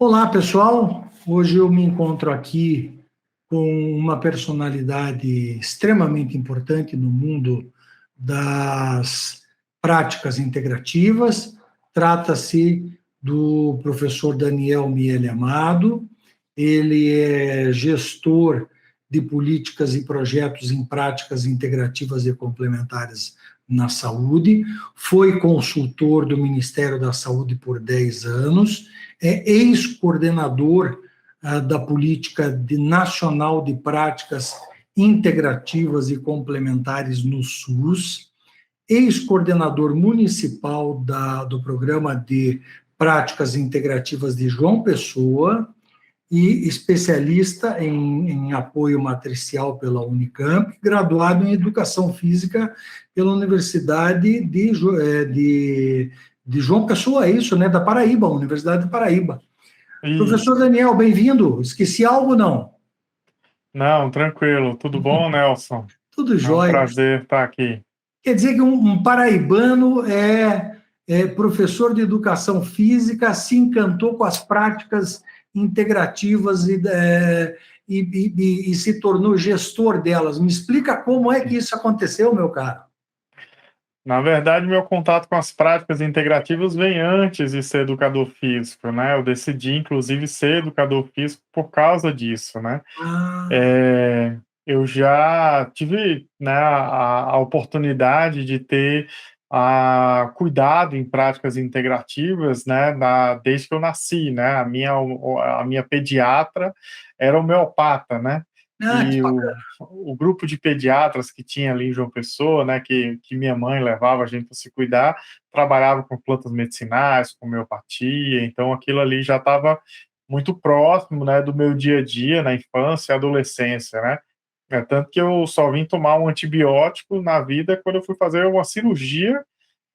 Olá, pessoal. Hoje eu me encontro aqui com uma personalidade extremamente importante no mundo das práticas integrativas. Trata-se do professor Daniel Miele Amado. Ele é gestor de políticas e projetos em práticas integrativas e complementares na saúde, foi consultor do Ministério da Saúde por 10 anos, é ex-coordenador da Política Nacional de Práticas Integrativas e Complementares no SUS, ex-coordenador municipal do Programa de Práticas Integrativas de João Pessoa e especialista em apoio matricial pela Unicamp, graduado em Educação Física pela Universidade de João Pessoa, é isso, né? Da Paraíba, Universidade de Paraíba. Isso. Professor Daniel, bem-vindo. Esqueci algo, não? Não, tranquilo. Tudo bom, Nelson? Tudo É um jóia. prazer estar aqui. Quer dizer que um paraibano é professor de Educação Física, se encantou com as práticas integrativas e se tornou gestor delas. Me explica como é que isso aconteceu, meu caro. Na verdade, meu contato com as práticas integrativas vem antes de ser educador físico, né? Eu decidi, inclusive, ser educador físico por causa disso, né? Eu já tive, né, a oportunidade de ter cuidado em práticas integrativas, né, desde que eu nasci, né? A minha pediatra era homeopata, né? Que E bacana. o grupo de pediatras que tinha ali em João Pessoa, né, que minha mãe levava a gente para se cuidar, trabalhava com plantas medicinais, com homeopatia, então aquilo ali já estava muito próximo, né, do meu dia a dia na infância e adolescência, né? Tanto que eu só vim tomar um antibiótico na vida quando eu fui fazer uma cirurgia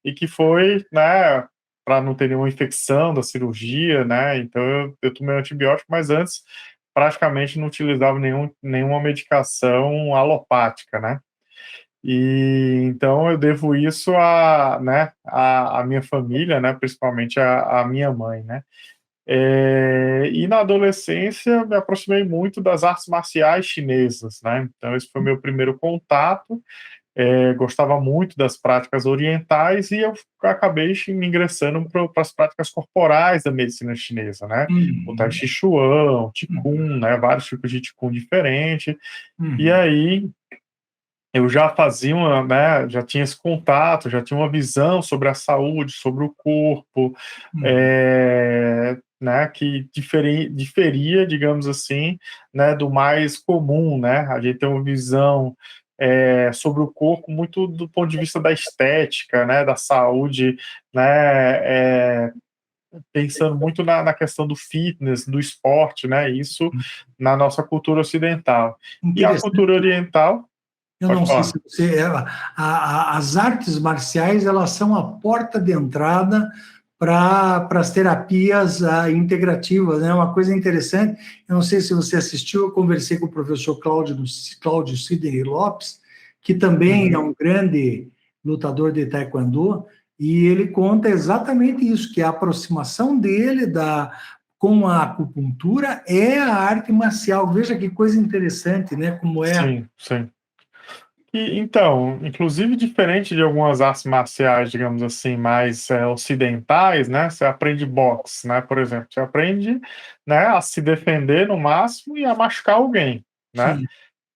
e que foi, né, para não ter nenhuma infecção da cirurgia, né? Então eu tomei um antibiótico, mas antes praticamente não utilizava nenhuma medicação alopática, né? E então eu devo isso né, a minha família, né, principalmente a minha mãe, né? E na adolescência me aproximei muito das artes marciais chinesas, né? Então esse foi meu primeiro contato. Gostava muito das práticas orientais e eu acabei me ingressando para as práticas corporais da medicina chinesa, né? O Tai Chi Chuan, o Qigong, né? Vários tipos de Qigong diferentes. E aí eu já fazia né, já tinha esse contato, já tinha uma visão sobre a saúde, sobre o corpo, né, que diferia, digamos assim, né, do mais comum, né? A gente tem uma visão sobre o corpo muito do ponto de vista da estética, né, da saúde, né, pensando muito na questão do fitness, do esporte, né? Isso na nossa cultura ocidental. E a cultura oriental. Eu não sei se você... as artes marciais, elas são a porta de entrada para as terapias integrativas, né? Uma coisa interessante, eu não sei se você assistiu, eu conversei com o professor Cláudio Sidney Lopes, que também é um grande lutador de taekwondo, e ele conta exatamente isso, que a aproximação dele com a acupuntura é a arte marcial. Veja que coisa interessante, né? Como é... Sim, sim. Então, inclusive diferente de algumas artes marciais, digamos assim, mais ocidentais, né? Você aprende boxe, né? Por exemplo, você aprende, né, a se defender no máximo e a machucar alguém, né? Sim.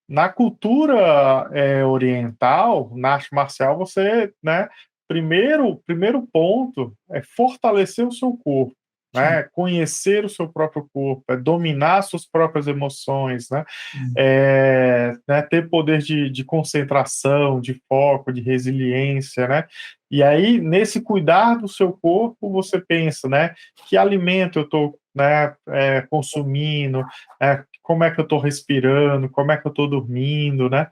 Na cultura oriental, na arte marcial, você, né? Primeiro ponto é fortalecer o seu corpo, né? Conhecer o seu próprio corpo, é dominar suas próprias emoções, né? Né, ter poder de concentração, de foco, de resiliência, né? E aí, nesse cuidar do seu corpo, você pensa, né? Que alimento eu estou, né, consumindo, como é que eu estou respirando, como é que eu estou dormindo, né?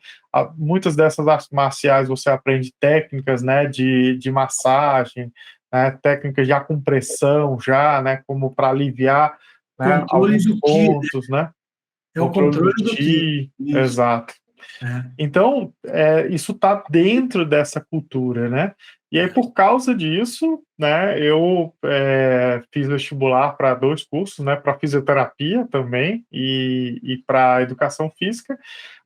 Muitas dessas artes marciais você aprende técnicas, né, de massagem, né, técnicas já com pressão, já, né, como para aliviar, né, Controle alguns do ki, pontos, né? é o controle do ki. Ki, Isso. exato. É. Então, isso está dentro dessa cultura, né? E aí, por causa disso, né, eu fiz vestibular para 2 cursos, né, para fisioterapia também e para educação física,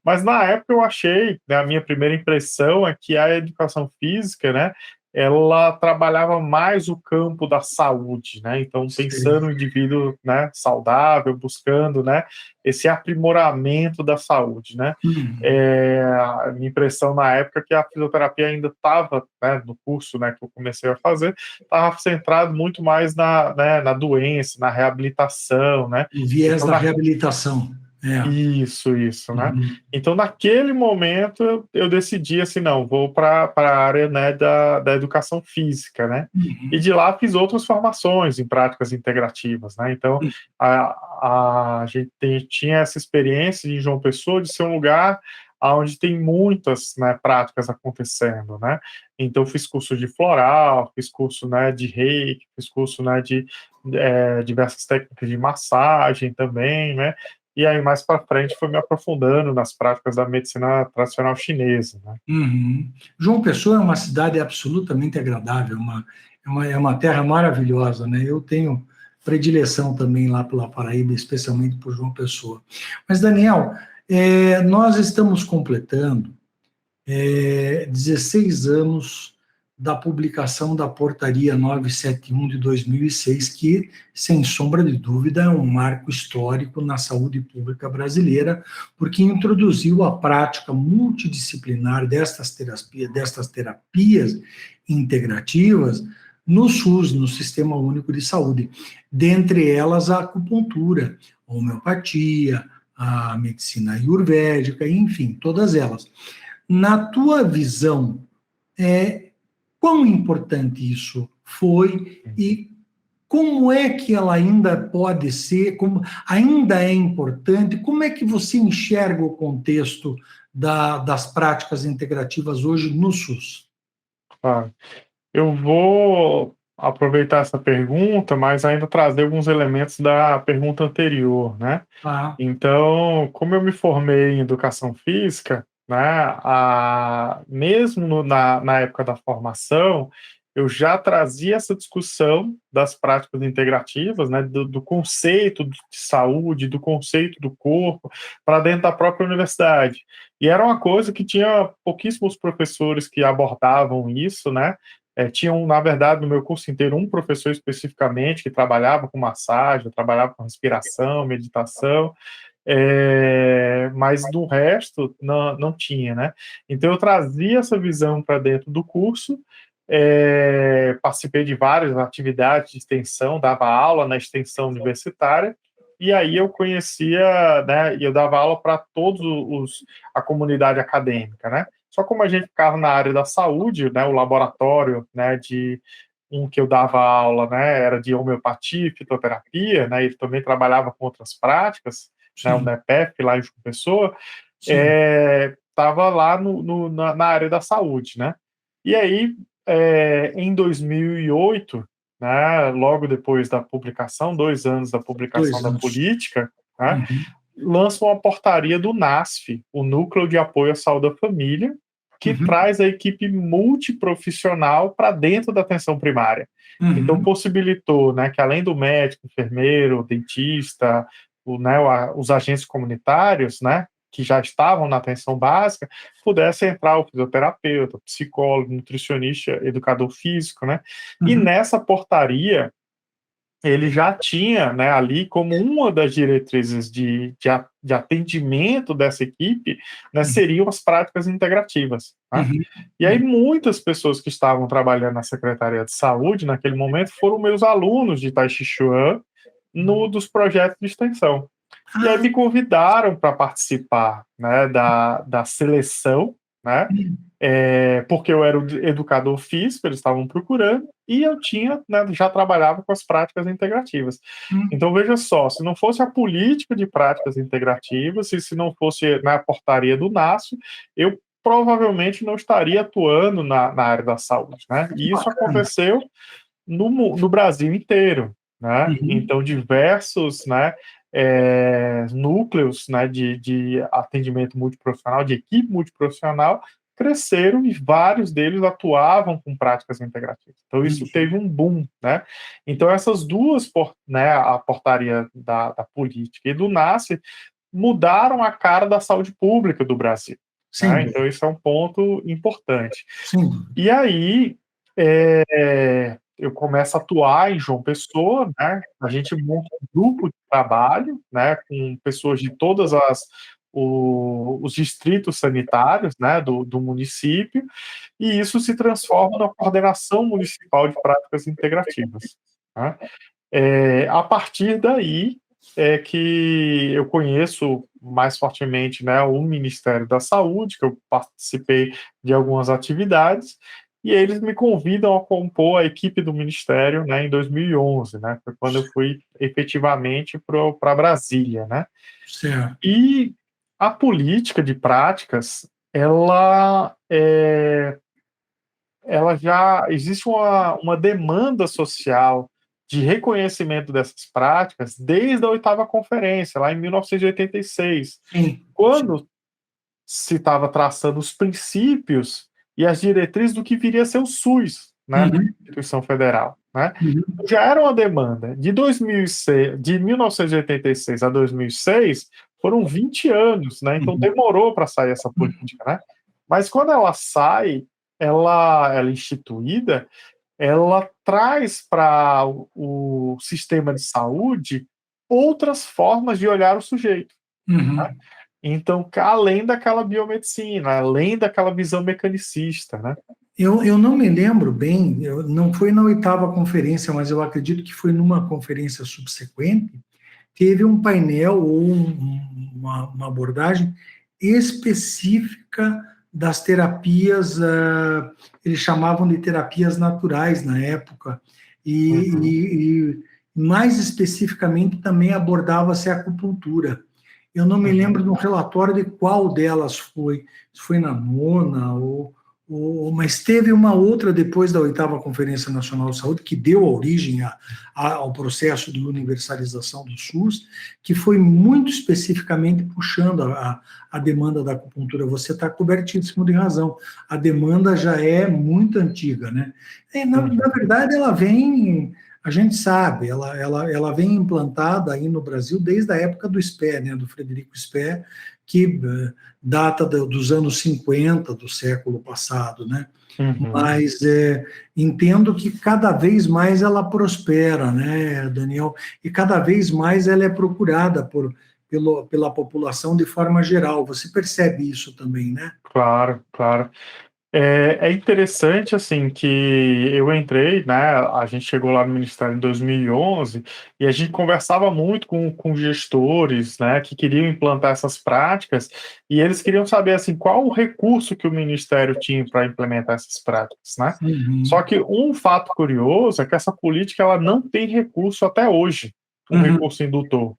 mas na época eu achei, né, a minha primeira impressão é que a educação física, né, ela trabalhava mais o campo da saúde, né? Então, Sei. pensando no indivíduo, né, saudável, buscando, né, esse aprimoramento da saúde, né? Uhum. A minha impressão na época é que a fisioterapia ainda estava, né, no curso, né, que eu comecei a fazer, estava centrado muito mais né, na doença, na reabilitação, né? O viés Então, da reabilitação. É. isso, né? Uhum. Então, naquele momento, eu decidi assim, não, vou para a área, né, da educação física, né? E Uhum. de lá fiz outras formações em práticas integrativas, né? Então, a gente tinha essa experiência em João Pessoa de ser um lugar onde tem muitas, né, práticas acontecendo, né? Então, fiz curso de floral, fiz curso, né, de reiki, fiz curso, né, de diversas técnicas de massagem também, né? E aí, mais para frente, fui me aprofundando nas práticas da medicina tradicional chinesa, né? Uhum. João Pessoa é uma cidade absolutamente agradável, é uma terra maravilhosa, né? Eu tenho predileção também lá pela Paraíba, especialmente por João Pessoa. Mas, Daniel, nós estamos completando 16 anos da publicação da Portaria 971 de 2006, que, sem sombra de dúvida, é um marco histórico na saúde pública brasileira, porque introduziu a prática multidisciplinar destas terapias integrativas no SUS, no Sistema Único de Saúde, dentre elas a acupuntura, a homeopatia, a medicina ayurvédica, enfim, todas elas. Na tua visão, quão importante isso foi e como é que ela ainda pode ser, como ainda é importante, como é que você enxerga o contexto das práticas integrativas hoje no SUS? Claro. Eu vou aproveitar essa pergunta, mas ainda trazer alguns elementos da pergunta anterior, né? Ah, Então, como eu me formei em educação física, né, mesmo na época da formação, eu já trazia essa discussão das práticas integrativas, né, do conceito de saúde, do conceito do corpo, para dentro da própria universidade. E era uma coisa que tinha pouquíssimos professores que abordavam isso, né? Tinham, na verdade, no meu curso inteiro, um professor especificamente que trabalhava com massagem, trabalhava com respiração, meditação, mas do resto não tinha, né? Então eu trazia essa visão para dentro do curso, participei de várias atividades de extensão, dava aula na extensão universitária, e aí eu conhecia, né, e eu dava aula para a comunidade acadêmica, né? Só como a gente ficava na área da saúde, né, o laboratório, né, que eu dava aula, né, era de homeopatia, fitoterapia, né, ele também trabalhava com outras práticas, né, o sim, NEPEF lá em João Pessoa, sim. estava lá na área da saúde, né? E aí, em 2008, né, logo depois da publicação, 2 anos da publicação 2 da anos. política, né, Uhum, lança uma portaria do NASF, o Núcleo de Apoio à Saúde da Família, que uhum, traz a equipe multiprofissional para dentro da atenção primária. Então, uhum, possibilitou, né, que além do médico, enfermeiro, dentista, os agentes comunitários, né, que já estavam na atenção básica, pudesse entrar o fisioterapeuta, o psicólogo, nutricionista, educador físico, né? E uhum, nessa portaria, ele já tinha, né, ali como uma das diretrizes de atendimento dessa equipe, né, seriam as práticas integrativas, né? uhum, E aí uhum. muitas pessoas que estavam trabalhando na Secretaria de Saúde naquele momento foram meus alunos de Tai Chi Chuan dos projetos de extensão. E aí Ah, me convidaram para participar, né, da seleção, né, porque eu era o educador físico, eles estavam procurando, e eu tinha, né, já trabalhava com as práticas integrativas. uhum. Então, veja só, se não fosse a política de práticas integrativas, e se não fosse na portaria do NASF, eu provavelmente não estaria atuando na área da saúde, né? Que E isso bacana. aconteceu no Brasil inteiro, né? Uhum. Então, diversos, né, núcleos, né, de atendimento multiprofissional, de equipe multiprofissional, cresceram e vários deles atuavam com práticas integrativas. Então, isso teve um boom, né? Então, essas duas, né, a portaria da política e do NASCE, mudaram a cara da saúde pública do Brasil. Né? Então, isso é um ponto importante. Sim. E aí, eu começo a atuar em João Pessoa, né? A gente monta um grupo de trabalho, né, com pessoas de todas os distritos sanitários, né, do município, e isso se transforma na coordenação municipal de práticas integrativas. Né? A partir daí é que eu conheço mais fortemente, né, o Ministério da Saúde, que eu participei de algumas atividades, e eles me convidam a compor a equipe do Ministério, né, em 2011, né, foi quando eu fui efetivamente para Brasília, né. Certo. E a política de práticas, ela já existe uma demanda social de reconhecimento dessas práticas desde a 8ª conferência, lá em 1986, Sim. quando se estava traçando os princípios e as diretrizes do que viria a ser o SUS, né, na Constituição Federal, né. Já era uma demanda. De 1986 a 2006, foram 20 anos, né, então demorou para sair essa política, né. Mas quando ela sai, ela é instituída, ela traz para o sistema de saúde outras formas de olhar o sujeito. Né? Então, além daquela biomedicina, além daquela visão mecanicista, né? Eu não me lembro bem, não foi na 8ª conferência, mas eu acredito que foi numa conferência subsequente, teve um painel ou uma abordagem específica das terapias, eles chamavam de terapias naturais na época, e mais especificamente também abordava-se a acupuntura. Eu não me lembro do relatório de qual delas foi, se foi na 9ª, mas teve uma outra depois da 8ª Conferência Nacional de Saúde, que deu origem ao processo de universalização do SUS, que foi muito especificamente puxando a demanda da acupuntura. Você está cobertíssimo de razão. A demanda já é muito antiga, né? Na verdade, ela vem... A gente sabe, ela vem implantada aí no Brasil desde a época do SPE, né, do Frederico Spee, que data dos anos 50 do século passado, né? Mas entendo que cada vez mais ela prospera, né, Daniel? E cada vez mais ela é procurada pela população de forma geral. Você percebe isso também, né? Claro, claro. É interessante, assim, que eu entrei, né, a gente chegou lá no Ministério em 2011, e a gente conversava muito com gestores, né, que queriam implantar essas práticas, e eles queriam saber, assim, qual o recurso que o Ministério tinha para implementar essas práticas, né. Só que um fato curioso é que essa política, ela não tem recurso até hoje, um recurso indutor.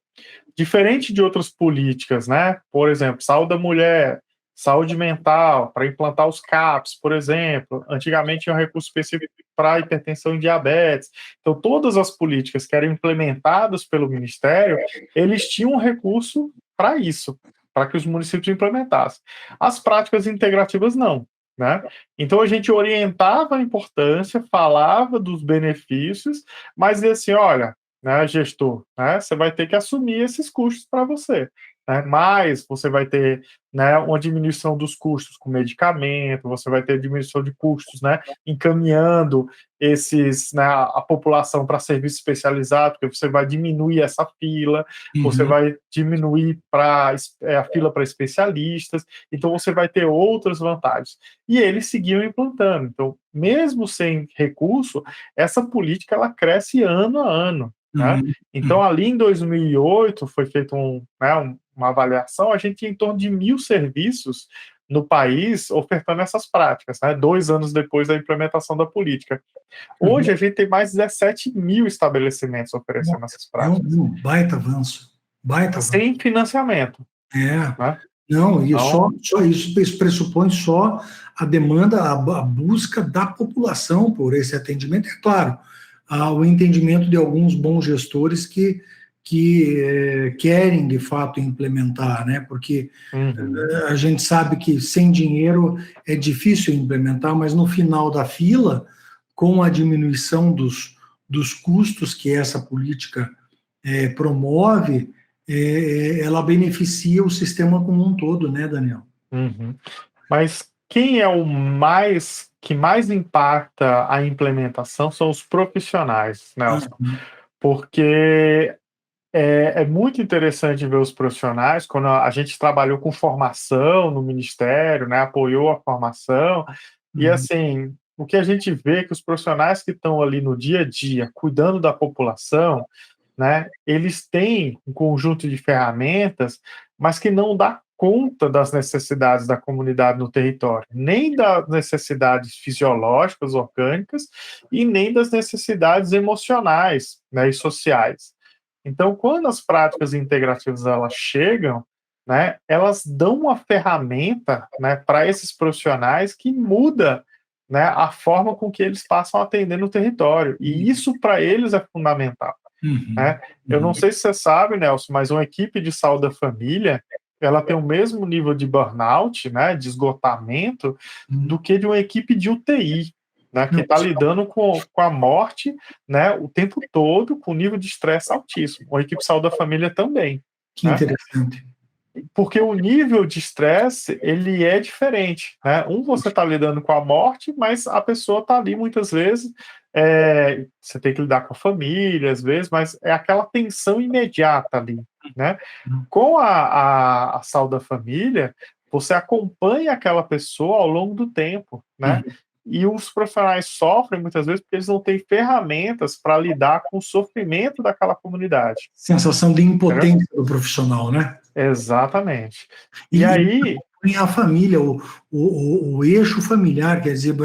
Diferente de outras políticas, né, por exemplo, saúde da mulher, saúde mental, para implantar os CAPs, por exemplo. Antigamente tinha um recurso específico para hipertensão e diabetes. Então, todas as políticas que eram implementadas pelo Ministério, eles tinham um recurso para isso, para que os municípios implementassem. As práticas integrativas, não. Né? Então, a gente orientava a importância, falava dos benefícios, mas dizia assim, olha, né, gestor, né, você vai ter que assumir esses custos para você. Né? Mas você vai ter, né, uma diminuição dos custos com medicamento, você vai ter diminuição de custos, né, encaminhando né, a população para serviço especializado, porque você vai diminuir essa fila, você vai diminuir a fila para especialistas, então você vai ter outras vantagens. E eles seguiam implantando. Então, mesmo sem recurso, essa política ela cresce ano a ano. Né? Então, ali em 2008, foi feita uma avaliação, a gente tinha em torno de 1.000 serviços no país ofertando essas práticas, né? 2 anos depois da implementação da política. Hoje, a gente tem mais de 17.000 estabelecimentos oferecendo essas práticas. É um baita avanço. Sem financiamento. Né? Não, e só isso pressupõe só a demanda, a busca da população por esse atendimento. É claro, o entendimento de alguns bons gestores que que querem, de fato, implementar, né? Porque a gente sabe que sem dinheiro é difícil implementar, mas no final da fila, com a diminuição dos custos que essa política promove, ela beneficia o sistema como um todo, né, Daniel? Mas quem é que mais impacta a implementação são os profissionais, Nelson, porque é muito interessante ver os profissionais, quando a gente trabalhou com formação no Ministério, né, apoiou a formação, e assim, o que a gente vê é que os profissionais que estão ali no dia a dia, cuidando da população, né, eles têm um conjunto de ferramentas, mas que não dá conta das necessidades da comunidade no território, nem das necessidades fisiológicas, orgânicas, e nem das necessidades emocionais, né, e sociais. Então, quando as práticas integrativas elas chegam, né, elas dão uma ferramenta, né, para esses profissionais que muda, né, a forma com que eles passam a atender no território. E isso para eles é fundamental. Né? Eu não sei se você sabe, Nelson, mas uma equipe de saúde da família, ela tem o mesmo nível de burnout, né, de esgotamento, do que de uma equipe de UTI, né, que está lidando com a morte, né, o tempo todo, com nível de estresse altíssimo. A equipe de saúde da família também. Que interessante. Porque o nível de estresse, ele é diferente, né? Você está lidando com a morte, mas a pessoa está ali muitas vezes, você tem que lidar com a família, às vezes, mas é aquela tensão imediata ali, né? Com a saúde da família, você acompanha aquela pessoa ao longo do tempo, né? E os profissionais sofrem muitas vezes porque eles não têm ferramentas para lidar com o sofrimento daquela comunidade. Sensação de impotência do profissional, né? Exatamente. E aí... a família, o eixo familiar, quer dizer,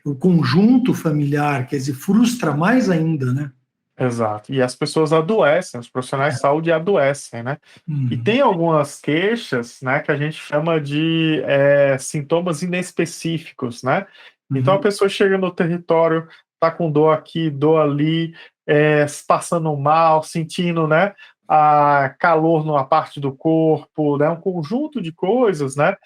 o conjunto familiar, quer dizer, frustra mais ainda, né? Exato. E as pessoas adoecem, os profissionais de saúde adoecem, né? E tem algumas queixas, né, que a gente chama de sintomas inespecíficos, né? Então a pessoa chega no território, tá com dor aqui, dor ali, passando mal, sentindo, né, calor numa parte do corpo, né, um conjunto de coisas, né,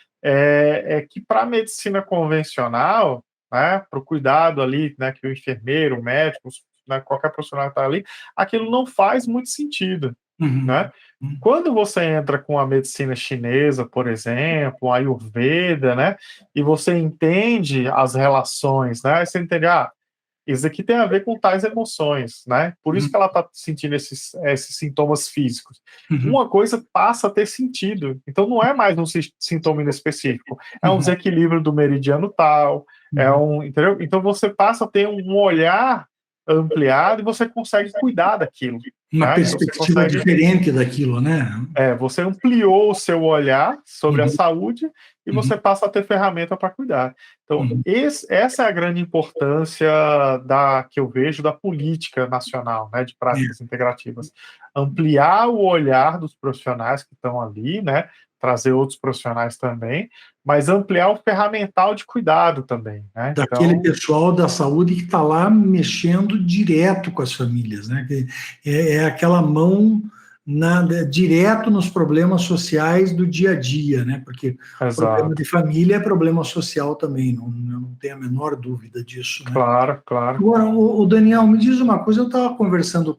que para a medicina convencional, né, para o cuidado ali, né, que o enfermeiro, o médico, né, qualquer profissional que está ali, aquilo não faz muito sentido, né? Quando você entra com a medicina chinesa, por exemplo, a Ayurveda, né, e você entende as relações, né, você entende, isso aqui tem a ver com tais emoções, né, por isso que ela está sentindo esses sintomas físicos. Uma coisa passa a ter sentido, então não é mais um sintoma inespecífico, é um desequilíbrio do meridiano tal, entendeu? Então você passa a ter um olhar ampliado e você consegue cuidar daquilo. Uma perspectiva diferente daquilo, né? Você ampliou o seu olhar sobre a saúde e você passa a ter ferramenta para cuidar. Então, essa é a grande importância que eu vejo da política nacional, né, de práticas integrativas. Ampliar o olhar dos profissionais que estão ali, né, trazer outros profissionais também, mas ampliar o ferramental de cuidado também, né? Daquele pessoal da saúde que está lá mexendo direto com as famílias, né? É aquela mão direto nos problemas sociais do dia a dia, né? Porque problema de família é problema social também, não tenho a menor dúvida disso, né? Claro, claro. Agora, o Daniel, me diz uma coisa, eu estava conversando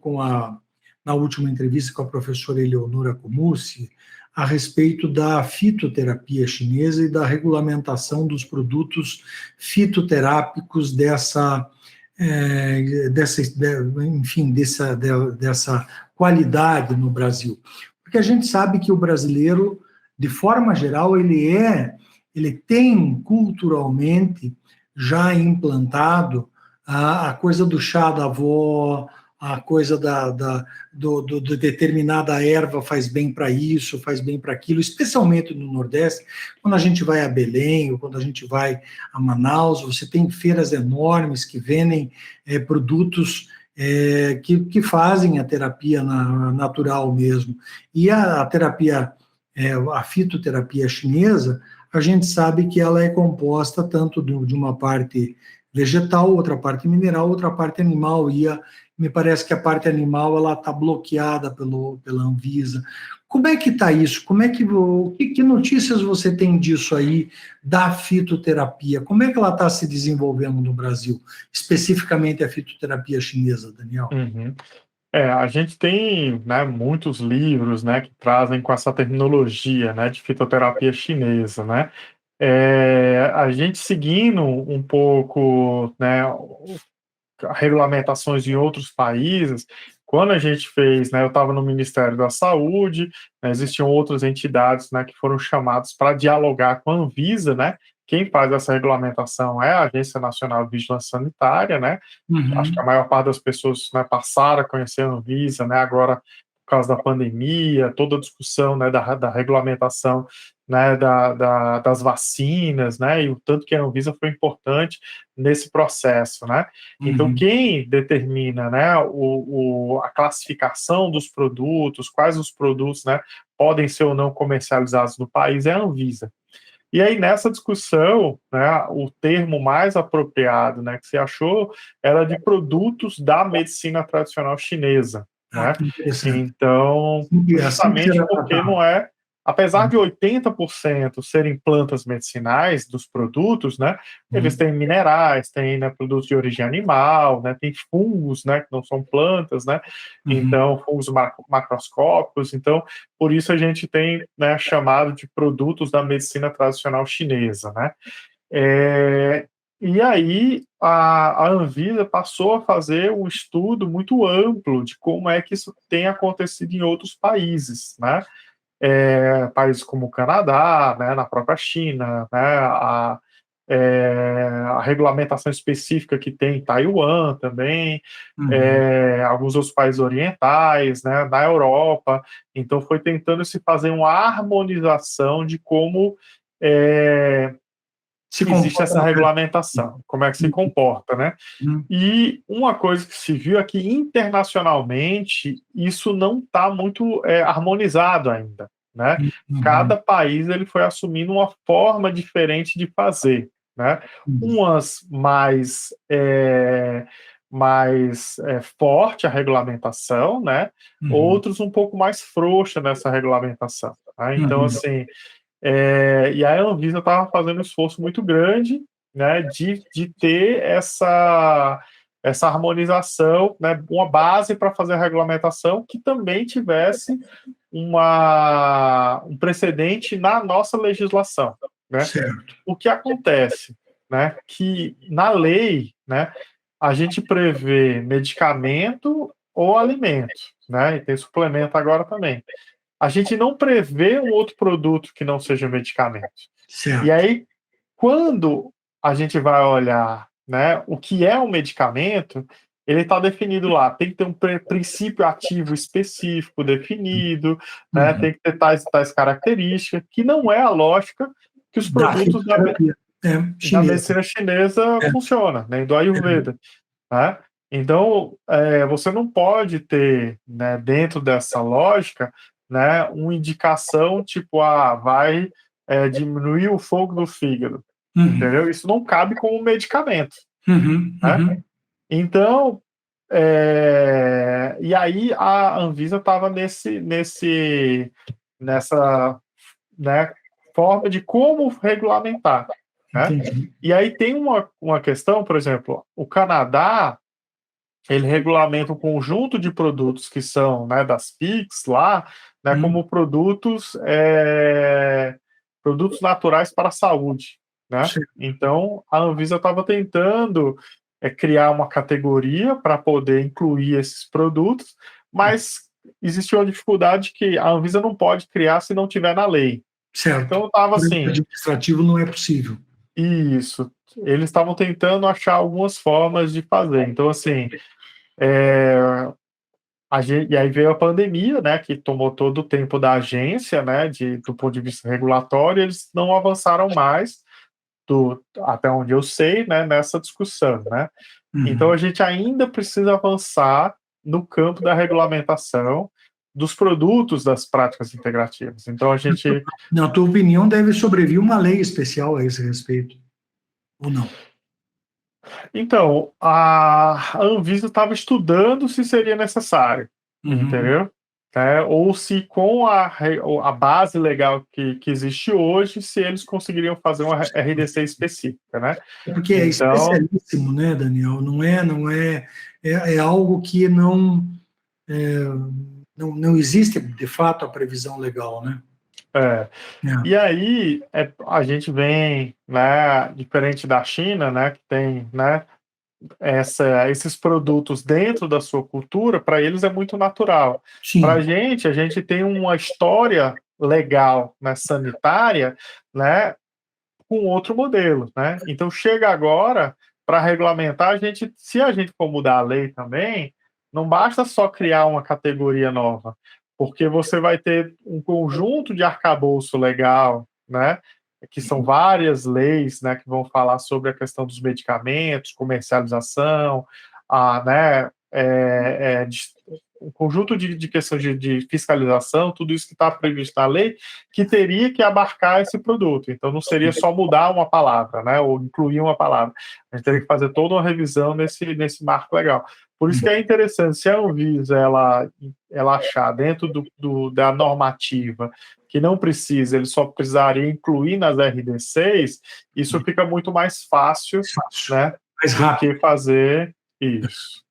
na última entrevista com a professora Eleonora Comussi, a respeito da fitoterapia chinesa e da regulamentação dos produtos fitoterápicos dessa qualidade no Brasil. Porque a gente sabe que o brasileiro, de forma geral, ele tem culturalmente já implantado a coisa do chá da avó, a coisa do determinada erva faz bem para isso, faz bem para aquilo, especialmente no Nordeste, quando a gente vai a Belém, ou quando a gente vai a Manaus, você tem feiras enormes que vendem produtos que fazem a terapia natural mesmo. E a terapia, a fitoterapia chinesa, a gente sabe que ela é composta tanto de uma parte vegetal, outra parte mineral, outra parte animal. Me parece que a parte animal ela está bloqueada pela Anvisa. Como é que está isso? Que notícias você tem disso aí, da fitoterapia? Como é que ela está se desenvolvendo no Brasil? Especificamente a fitoterapia chinesa, Daniel? Uhum. A gente tem, né, muitos livros, né, que trazem com essa terminologia, né, de fitoterapia chinesa, né? A gente seguindo um pouco, né, regulamentações em outros países. Quando a gente fez, né, eu estava no Ministério da Saúde, né, existiam outras entidades, né, que foram chamadas para dialogar com a Anvisa, né? Quem faz essa regulamentação é a Agência Nacional de Vigilância Sanitária, né? Acho que a Uhum, maior parte das pessoas, né, passaram a conhecer a Anvisa, né, agora por causa da pandemia, toda a discussão, né, da regulamentação, né, das vacinas, né, e o tanto que a Anvisa foi importante nesse processo, né. Então, uhum, quem determina, né, a classificação dos produtos, quais os produtos, né, podem ser ou não comercializados no país é a Anvisa. E aí, nessa discussão, né, o termo mais apropriado, né, que se achou era de produtos da medicina tradicional chinesa, Ah, né? que interessante. Então, E assim que justamente será porque não tratado. é, apesar de 80% serem plantas medicinais dos produtos, né, eles Uhum, têm minerais, têm, né, produtos de origem animal, né, tem fungos, né, que não são plantas, né? uhum, Então, fungos macroscópicos, então por isso a gente tem, né, chamado de produtos da medicina tradicional chinesa, né? É, e aí a Anvisa passou a fazer um estudo muito amplo de como é que isso tem acontecido em outros países, né? Países como o Canadá, né, na própria China, né, a regulamentação específica que tem em Taiwan também, uhum. alguns outros países orientais, né, na Europa. Então, foi tentando se fazer uma harmonização de como Se existe comporta essa no mercado. regulamentação, como é que se comporta, né? Uhum, E uma coisa que se viu é que internacionalmente isso não está muito harmonizado ainda, né? uhum, Cada país ele foi assumindo uma forma diferente de fazer, né? uhum, Umas mais forte a regulamentação, né? uhum, Outros um pouco mais frouxa nessa regulamentação. Tá? Então, uhum. assim, e a Anvisa estava fazendo um esforço muito grande, né, de ter essa harmonização, né, uma base para fazer a regulamentação que também tivesse um precedente na nossa legislação, né? Certo. O que acontece, né, que na lei, né, a gente prevê medicamento ou alimento, né, e tem suplemento agora também. A gente não prevê um outro produto que não seja medicamento. E Certo. aí, quando a gente vai olhar, né, o que é um medicamento, ele está definido lá, tem que ter um princípio ativo específico definido, né, Uhum. tem que ter tais características, que não é a lógica que os Da produtos fitoterapia da chinesa. medicina chinesa É, funciona, né, do é. Ayurveda, né? Então, você não pode ter, né, dentro dessa lógica, né, uma indicação tipo, vai diminuir o fogo do fígado, Uhum, entendeu? Isso não cabe como medicamento, uhum, né? uhum, Então, e aí a Anvisa estava nessa, né, forma de como regulamentar, né? entendi. E aí tem uma questão, por exemplo, o Canadá ele regulamenta um conjunto de produtos que são, né, das PICs lá, né, Uhum, como produtos naturais para a saúde, né? certo. Então, a Anvisa estava tentando criar uma categoria para poder incluir esses produtos, mas existe uma dificuldade que a Anvisa não pode criar se não tiver na lei. Certo. Então, estava Por exemplo, assim, administrativo não é possível. isso. Eles estavam tentando achar algumas formas de fazer. Então, assim, é, e aí veio a pandemia, né, que tomou todo o tempo da agência, né, do ponto de vista regulatório, eles não avançaram mais, até onde eu sei, né, nessa discussão, né. Então a Uhum. gente ainda precisa avançar no campo da regulamentação dos produtos das práticas integrativas. Então a gente Na tua opinião, deve sobrevir uma lei especial a esse respeito, ou não? Então, a Anvisa estava estudando se seria necessário, Uhum. entendeu? Ou se com a base legal que existe hoje, se eles conseguiriam fazer uma RDC específica, né? É porque é Então, especialíssimo, né, Daniel? Não é algo que é, não existe de fato a previsão legal, né? é, É. e aí a gente vem, né, diferente da China, né, que tem, né, esses produtos dentro da sua cultura, para eles é muito natural. Para Sim. a gente tem uma história legal, né, sanitária, né, com outro modelo, né? Então chega agora para regulamentar se a gente for mudar a lei também, não basta só criar uma categoria nova, porque você vai ter um conjunto de arcabouço legal, né? Que são várias leis, né, que vão falar sobre a questão dos medicamentos, comercialização, né, um conjunto de questão de fiscalização, tudo isso que está previsto na lei, que teria que abarcar esse produto. Então, não seria só mudar uma palavra, né, ou incluir uma palavra. A gente teria que fazer toda uma revisão nesse marco legal. Por isso que é interessante, se a Anvisa ela achar dentro da normativa que não precisa, ele só precisaria incluir nas RD6, isso fica muito mais fácil, Mais fácil, né, mais do rápido. que fazer isso.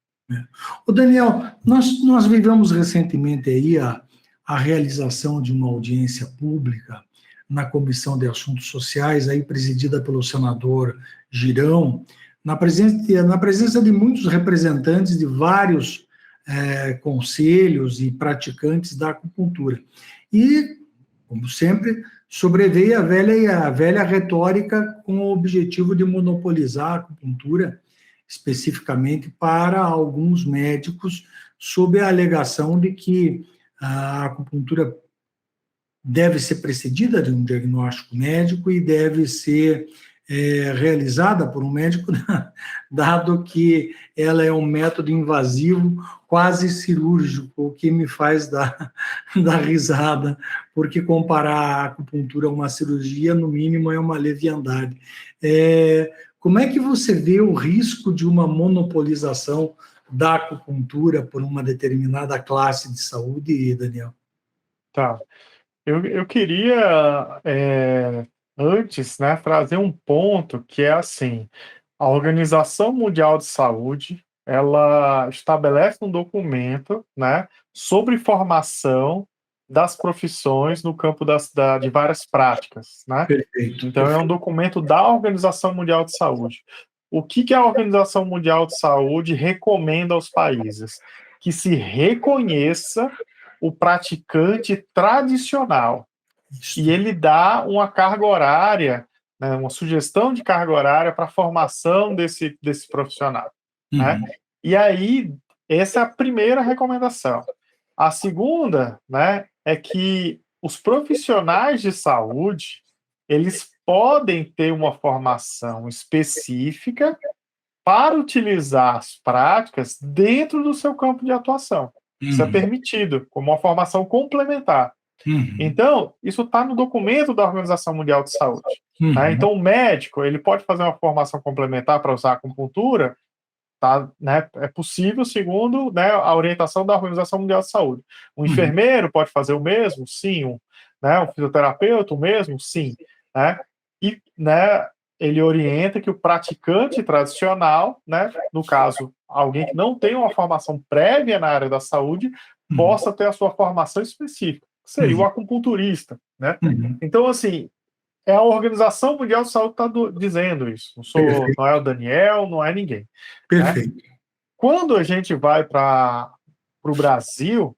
O Daniel, nós vivemos recentemente aí a realização de uma audiência pública na Comissão de Assuntos Sociais, aí presidida pelo senador Girão, na presença de muitos representantes de vários conselhos e praticantes da acupuntura. E, como sempre, sobreveio a velha retórica com o objetivo de monopolizar a acupuntura especificamente para alguns médicos, sob a alegação de que a acupuntura deve ser precedida de um diagnóstico médico e deve ser realizada por um médico, dado que ela é um método invasivo, quase cirúrgico, o que me faz dar risada, porque comparar a acupuntura a uma cirurgia, no mínimo, é uma leviandade. Como é que você vê o risco de uma monopolização da acupuntura por uma determinada classe de saúde, Daniel? Tá. Eu queria, antes, né, trazer um ponto que é assim, a Organização Mundial de Saúde, ela estabelece um documento, né, sobre formação das profissões no campo de várias práticas, né? Perfeito, Então é um perfeito. documento da Organização Mundial de Saúde. O que a Organização Mundial de Saúde recomenda aos países? Que se reconheça o praticante tradicional e ele dá uma carga horária, né, uma sugestão de carga horária para a formação desse profissional, né? Uhum, E aí, essa é a primeira recomendação. A segunda, né, é que os profissionais de saúde, eles podem ter uma formação específica para utilizar as práticas dentro do seu campo de atuação. Isso é uhum, permitido, como uma formação complementar. uhum, Então, isso está no documento da Organização Mundial de Saúde. Né? uhum, Então, o médico ele pode fazer uma formação complementar para usar a acupuntura, tá, né? É possível segundo, né, a orientação da Organização Mundial de Saúde. Um uhum, enfermeiro pode fazer o mesmo? Sim. Um fisioterapeuta, o mesmo? Sim. Né? E, né, ele orienta que o praticante tradicional, né, no caso, alguém que não tem uma formação prévia na área da saúde, uhum, possa ter a sua formação específica, que seria o uhum, acupunturista, né? uhum. Então, assim, é a Organização Mundial de Saúde que está dizendo isso. Perfeito, Não é o Daniel, não é ninguém, né? perfeito. Quando a gente vai para o Brasil,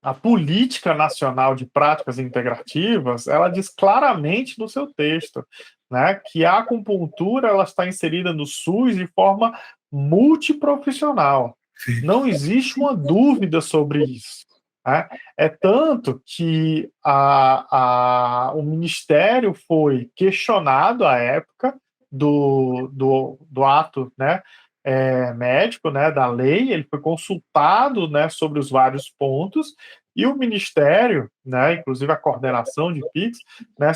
a Política Nacional de Práticas Integrativas, ela diz claramente no seu texto, né, que a acupuntura ela está inserida no SUS de forma multiprofissional. Perfeito. Não existe uma dúvida sobre isso. Né? É tanto que o Ministério foi questionado à época do ato, né, médico, né, da lei, ele foi consultado, né, sobre os vários pontos, e o Ministério, né, inclusive a coordenação de PIX, né,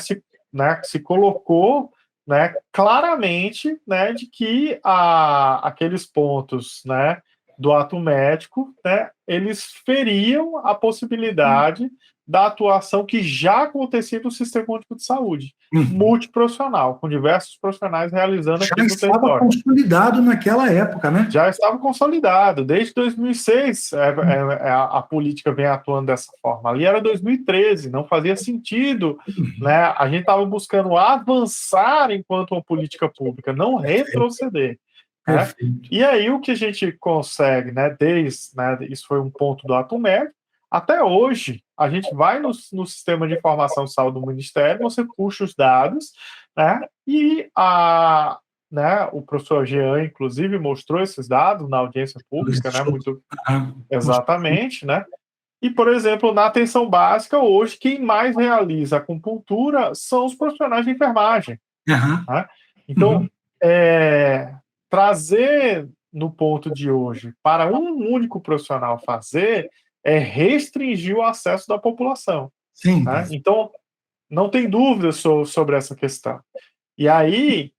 se colocou né, claramente, né, de que aqueles pontos, né, do ato médico, né, eles feriam a possibilidade da atuação que já acontecia no Sistema Único de Saúde, Uhum. multiprofissional, com diversos profissionais realizando Já aquilo no estava território. consolidado naquela época, né? Já estava consolidado. Desde 2006, a política vem atuando dessa forma. Ali era 2013, não fazia sentido, Uhum. né? A gente estava buscando avançar enquanto uma política pública, não Perfeito, retroceder, né? perfeito. E aí o que a gente consegue, né? Né, isso foi um ponto do ato médico. Até hoje, a gente vai no sistema de informação de saúde do Ministério, você puxa os dados, né? E o professor Jean, inclusive, mostrou esses dados na audiência pública, né, muito Ah, exatamente, né, e, por exemplo, na atenção básica, hoje, quem mais realiza acupuntura são os profissionais de enfermagem, aham, né? Então, uhum. trazer no ponto de hoje para um único profissional fazer é restringir o acesso da população, Sim, né? Então, não tem dúvida sobre essa questão. E aí,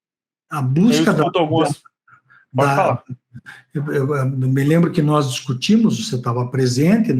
a eu busca escuto algumas... Pode da, falar. eu me lembro que nós discutimos, você estava presente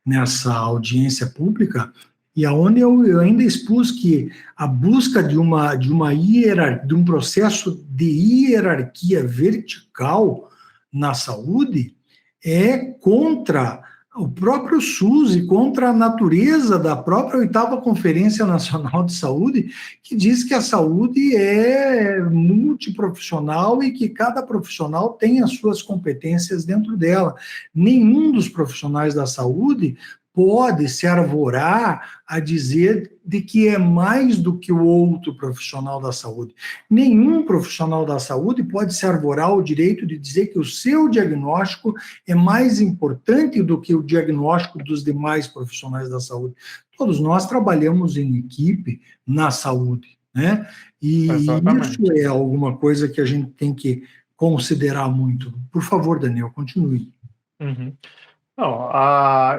nessa audiência pública, e aonde eu ainda expus que a busca de uma hierarquia, de um processo de hierarquia vertical na saúde é contra o próprio SUS e contra a natureza da própria oitava Conferência Nacional de Saúde, que diz que a saúde é multiprofissional e que cada profissional tem as suas competências dentro dela. Nenhum dos profissionais da saúde pode se arvorar a dizer de que é mais do que o outro profissional da saúde. Nenhum profissional da saúde pode se arvorar o direito de dizer que o seu diagnóstico é mais importante do que o diagnóstico dos demais profissionais da saúde. Todos nós trabalhamos em equipe na saúde, né? E isso Exatamente. é alguma coisa que a gente tem que considerar muito. Por favor, Daniel, continue. Uhum. Não,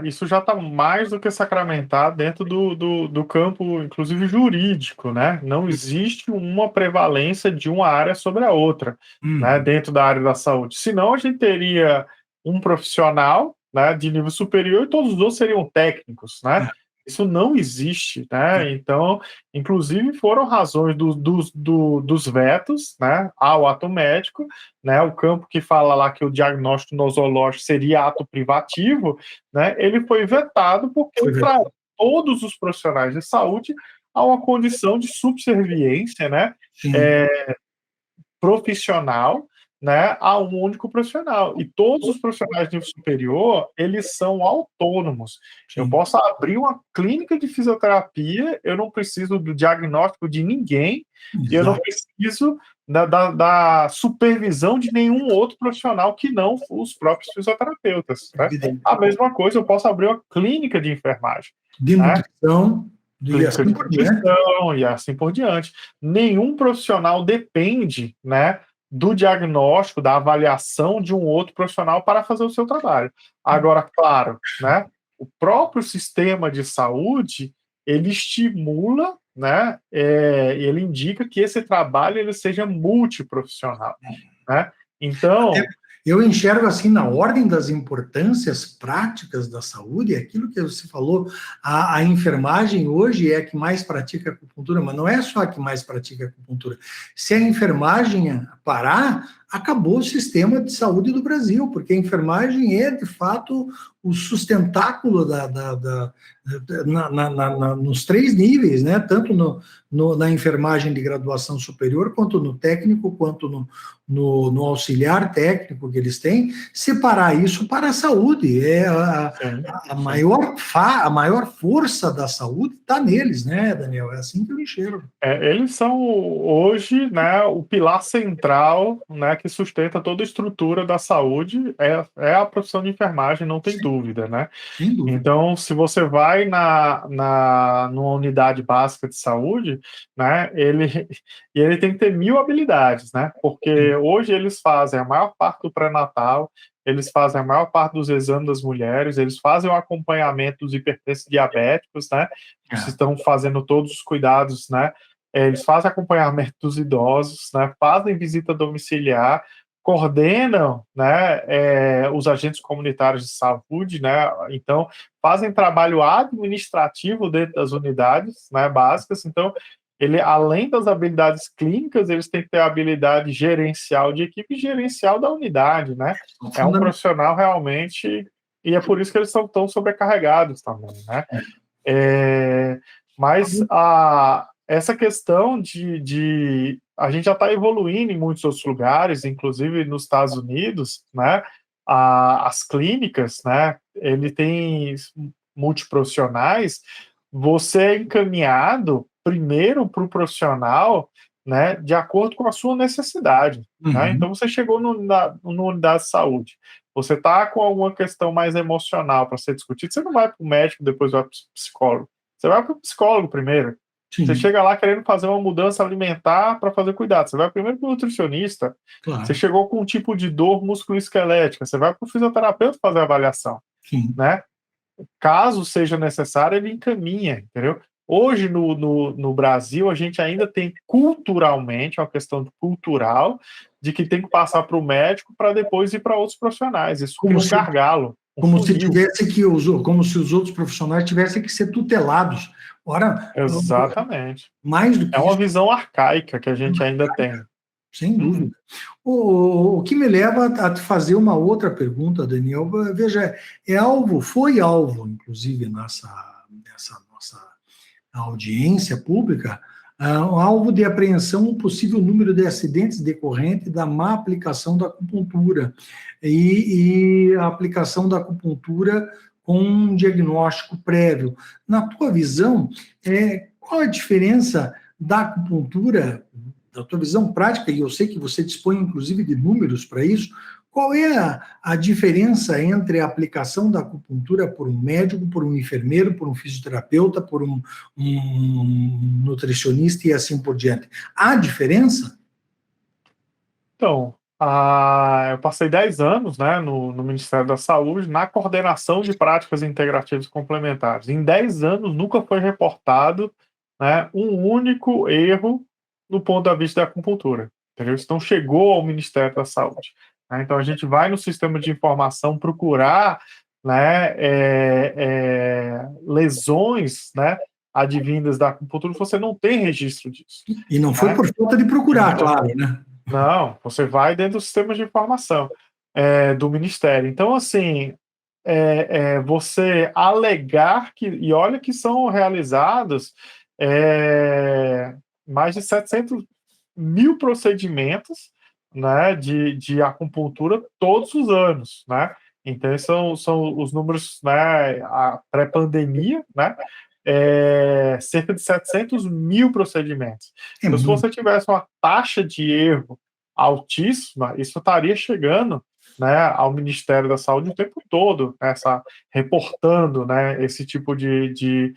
isso já está mais do que sacramentado dentro do campo, inclusive jurídico, né? Não existe uma prevalência de uma área sobre a outra, né? Uhum. Dentro da área da saúde. Senão a gente teria um profissional, né, de nível superior e todos os outros seriam técnicos, né? Isso não existe, É, né? Então, inclusive, foram razões dos vetos, né, ao ato médico, né, o campo que fala lá que o diagnóstico nosológico seria ato privativo, né, ele foi vetado porque foi ele verdade. traz todos os profissionais de saúde a uma condição de subserviência, né, Sim, é, profissional, né, a um único profissional. E todos os profissionais de nível superior, eles são autônomos. Eu sim. posso abrir uma clínica de fisioterapia, eu não preciso do diagnóstico de ninguém, e eu não Exato. preciso da supervisão de nenhum outro profissional que não os próprios fisioterapeutas, né? Evidente. A mesma coisa, eu posso abrir uma clínica de enfermagem, De né? nutrição, e Clínica assim de por diante. nutrição e assim por diante. Nenhum profissional depende, né, do diagnóstico, da avaliação de um outro profissional para fazer o seu trabalho. Agora, claro, né, o próprio sistema de saúde, ele estimula, né, ele indica que esse trabalho ele seja multiprofissional, né? Até Então, eu enxergo assim, na ordem das importâncias práticas da saúde, aquilo que você falou, a enfermagem hoje é a que mais pratica acupuntura, mas não é só a que mais pratica acupuntura. Se a enfermagem parar, acabou o sistema de saúde do Brasil, porque a enfermagem é, de fato, o sustentáculo nos três níveis, né? Tanto na enfermagem de graduação superior, quanto no técnico, quanto no auxiliar técnico que eles têm, separar isso para a saúde. É sim, a sim. maior força da saúde está neles, né, Daniel? É assim que eu enxergo. Eles são hoje, né, o pilar central, né, que sustenta toda a estrutura da saúde, é a profissão de enfermagem, não tem Sem, dúvida, né? sem dúvida. Então, se você vai numa unidade básica de saúde, né, ele tem que ter 1000 habilidades, né? Porque hoje eles fazem a maior parte do pré-natal, eles fazem a maior parte dos exames das mulheres, eles fazem o acompanhamento dos hipertensos diabéticos, né? É, Estão fazendo todos os cuidados, né? eles fazem acompanhamento dos idosos, né, fazem visita domiciliar, coordenam, né, os agentes comunitários de saúde, né, então fazem trabalho administrativo dentro das unidades, né, básicas. Então, ele, além das habilidades clínicas, eles têm que ter a habilidade gerencial de equipe e gerencial da unidade, né? É um profissional realmente, e é por isso que eles são tão sobrecarregados também, né? Mas essa questão a gente já está evoluindo em muitos outros lugares, inclusive nos Estados Unidos, né? As clínicas, né? Ele tem multiprofissionais, você é encaminhado primeiro para o profissional, né, de acordo com a sua necessidade, né? Então, você chegou numa unidade de saúde, você está com alguma questão mais emocional para ser discutida, você não vai para o médico, depois vai para o psicólogo, você vai para o psicólogo primeiro. Sim. Você chega lá querendo fazer uma mudança alimentar para fazer cuidado, você vai primeiro para o nutricionista. Claro. Você chegou com um tipo de dor musculoesquelética, você vai para o fisioterapeuta fazer a avaliação. Sim. Né? Caso seja necessário, ele encaminha, entendeu? Hoje, no Brasil, a gente ainda tem culturalmente, uma questão cultural, de que tem que passar para o médico para depois ir para outros profissionais. Isso cria um gargalo. Como se os outros profissionais tivessem que ser tutelados. Ora, exatamente. Mais do que uma visão arcaica que a gente ainda tem. Sem dúvida. O que me leva a fazer uma outra pergunta, Daniel. Veja, foi alvo, inclusive, nessa nossa audiência pública, alvo de apreensão um possível número de acidentes decorrente da má aplicação da acupuntura e a aplicação da acupuntura com um diagnóstico prévio. Na tua visão, qual a diferença da acupuntura, da tua visão prática, e eu sei que você dispõe, inclusive, de números para isso, qual é a diferença entre a aplicação da acupuntura por um médico, por um enfermeiro, por um fisioterapeuta, por um nutricionista e assim por diante? Há diferença? Então, eu passei 10 anos, né, no Ministério da Saúde na coordenação de práticas integrativas complementares. Em 10 anos nunca foi reportado, né, um único erro do ponto de vista da acupuntura. Entendeu? Então chegou ao Ministério da Saúde. Né? Então a gente vai no sistema de informação procurar, né, lesões, né, advindas da acupuntura, você não tem registro disso. E não foi por falta de procurar, claro, né? Não, você vai dentro do sistema de informação do Ministério. Então, assim, você alegar que... E olha que são realizados mais de 700 mil procedimentos, né, de acupuntura todos os anos, né? Então, são os números, né, a pré-pandemia, né? Cerca de 700 mil procedimentos. Então, se você tivesse uma taxa de erro altíssima, isso estaria chegando, né, ao Ministério da Saúde o tempo todo, reportando, né, esse tipo de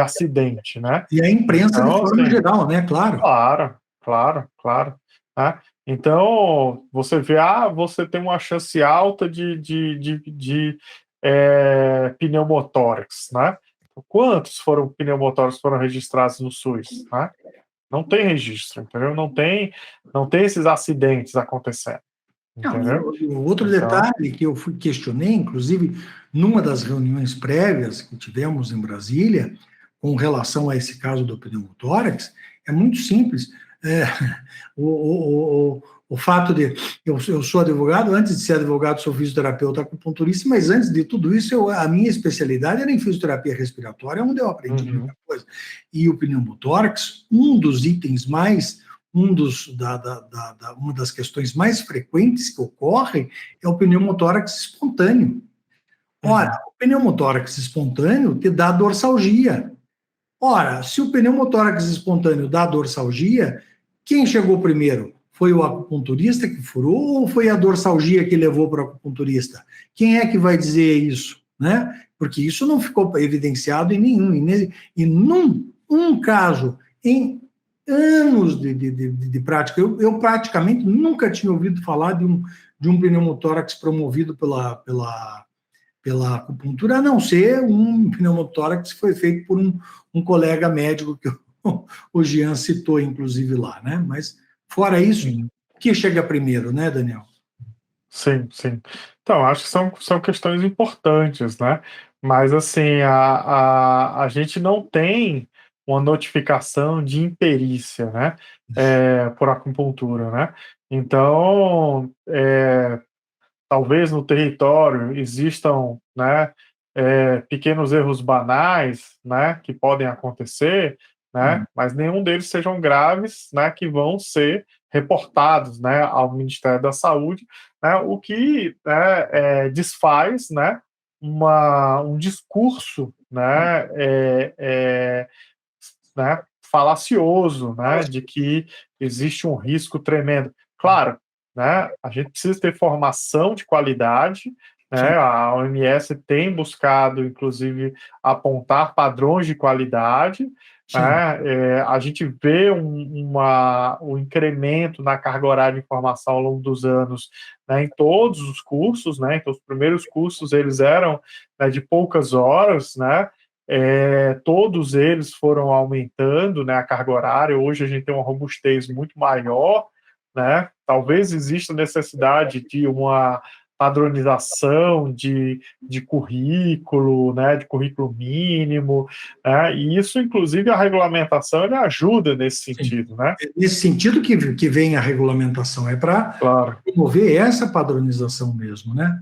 acidente, né? E a imprensa, então, de forma geral, né? Claro. Claro. Né? Então, você vê, você tem uma chance alta de pneumotórax, né? Quantos pneumotórax foram registrados no SUS, né? Não tem registro, entendeu? Não tem esses acidentes acontecendo. Entendeu? O outro detalhe que eu questionei, inclusive, numa das reuniões prévias que tivemos em Brasília, com relação a esse caso do pneumotórax, é muito simples. O fato de... Eu sou advogado, antes de ser advogado, sou fisioterapeuta acupunturista, mas antes de tudo isso, a minha especialidade era em fisioterapia respiratória, onde eu aprendi muita coisa. E o pneumotórax, uma das questões mais frequentes que ocorrem é o pneumotórax espontâneo. Ora, o pneumotórax espontâneo te dá dorsalgia. Ora, se o pneumotórax espontâneo dá dorsalgia, quem chegou primeiro? Foi o acupunturista que furou ou foi a dorsalgia que levou para o acupunturista? Quem é que vai dizer isso? Né? Porque isso não ficou evidenciado em nenhum. E num caso, em anos de prática, eu praticamente nunca tinha ouvido falar de um pneumotórax promovido pela acupuntura, a não ser um pneumotórax que foi feito por um colega médico o Jean citou, inclusive, lá, né? Mas, fora isso, o que chega primeiro, né, Daniel? Sim, sim. Então, acho que são questões importantes, né? Mas, assim, a gente não tem uma notificação de imperícia, né? Por acupuntura, né? Então, talvez no território existam, né, pequenos erros banais, né, que podem acontecer, né, mas nenhum deles sejam graves, né, que vão ser reportados, né, ao Ministério da Saúde, né, o que, né, desfaz, né, um discurso, né, falacioso, né, de que existe um risco tremendo. Claro, né, a gente precisa ter formação de qualidade, Sim. né, a OMS tem buscado, inclusive, apontar padrões de qualidade, né, a gente vê um incremento na carga horária de informação ao longo dos anos, né, em todos os cursos, né, então os primeiros cursos eles eram, né, de poucas horas, né, todos eles foram aumentando, né, a carga horária. Hoje a gente tem uma robustez muito maior, né? Talvez exista necessidade de uma padronização de currículo, né, de currículo mínimo, né? E isso, inclusive, a regulamentação ele ajuda nesse Sim. sentido, né? É nesse sentido que vem a regulamentação, é para Claro. promover essa padronização mesmo, né?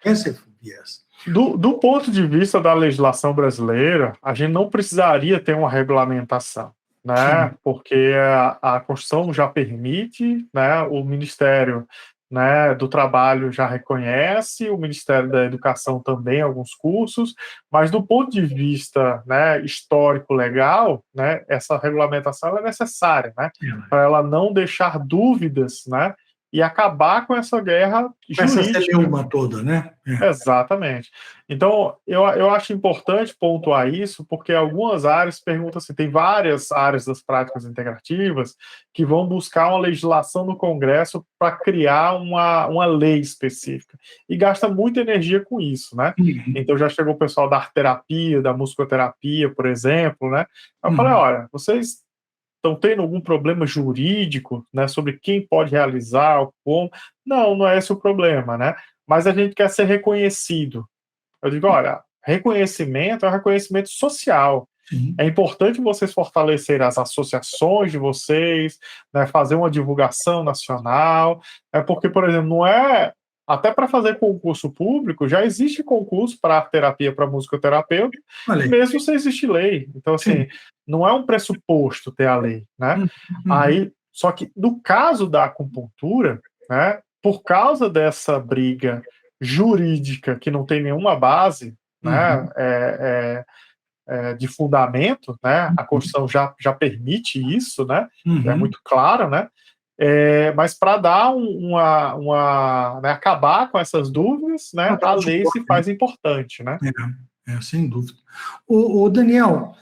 Esse viés. Do ponto de vista da legislação brasileira, a gente não precisaria ter uma regulamentação, né? Porque a Constituição já permite, né? O Ministério, né, do Trabalho já reconhece, o Ministério da Educação também alguns cursos, mas do ponto de vista, né, histórico legal, né, essa regulamentação é necessária, né? Para ela não deixar dúvidas, né? E acabar com essa guerra Essa jurídica. celeuma toda, né? Exatamente. Então, eu acho importante pontuar isso, porque algumas áreas perguntam assim, tem várias áreas das práticas integrativas que vão buscar uma legislação no Congresso para criar uma lei específica. E gasta muita energia com isso, né? Então já chegou o pessoal da arte-terapia, da musicoterapia, por exemplo, né? Eu falei, olha, vocês estão tendo algum problema jurídico, né, sobre quem pode realizar, como? Não, não é esse o problema, né? Mas a gente quer ser reconhecido. Eu digo, olha, reconhecimento é um reconhecimento social. Sim. É importante vocês fortalecerem as associações de vocês, né, fazer uma divulgação nacional, porque, por exemplo, não é. Até para fazer concurso público, já existe concurso para terapia para musicoterapeuta, Olha aí. mesmo sem existir lei. Então, Sim. assim, não é um pressuposto ter a lei, né? Aí, só que no caso da acupuntura, né, por causa dessa briga jurídica que não tem nenhuma base, né, de fundamento, né, a Constituição já permite isso, né, é muito claro, né, mas para dar né, acabar com essas dúvidas, né, a lei se faz importante, né. Sem dúvida. O Daniel,